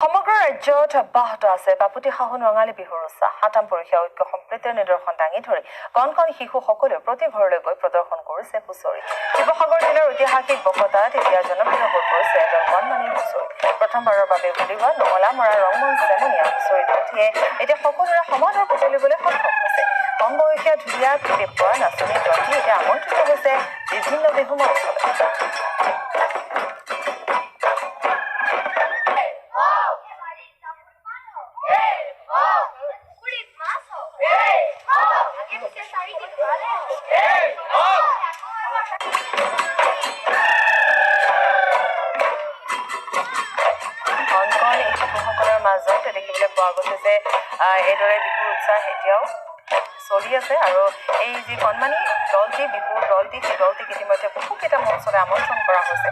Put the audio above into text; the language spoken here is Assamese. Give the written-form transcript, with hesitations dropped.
সমগ্ৰ ৰাজ্যত অব্যাহত আছে বাপুতি সাহোন ৰঙালী বিহুৰ উৎসাহ। সাতাম পৰীক্ষা ঐক্য সম্প্ৰীতিৰ নিদৰ্শন দাঙি ধৰি কণ কণ শিশুসকলেও প্ৰতি ঘৰলৈ গৈ প্ৰদৰ্শন কৰিছে হুঁচৰি। শিৱসাগৰ জিলাৰ ঐতিহাসিক বকতাত এতিয়া জনপ্ৰিয় হৈ পৰিছে এডাল কণমানি হুঁচৰি। প্ৰথমবাৰৰ বাবে উলিওৱা নঙলা মৰা ৰংমন চেমনীয়া হুঁচৰি দলটিয়ে এতিয়া সকলোৰে সমাদৰ বুটলিবলৈ সক্ষম হৈছে। কম বয়সীয়া ঢুলীয়া দেখুওৱা নাচনী দলটি এতিয়া আমন্ত্ৰিত হৈছে বিভিন্ন বিহু মঞ্চলৈ। শিশুসকলৰ মাজত দেখিবলৈ পোৱা গৈছে যে এইদৰে বিহুৰ উৎসাহ এতিয়াও চলি আছে আৰু এই যি কণমানি দলটি বিহুৰ দলটি সেই দলটিক ইতিমধ্যে বহুকেইটা মঞ্চলৈ আমন্ত্ৰণ কৰা হৈছে।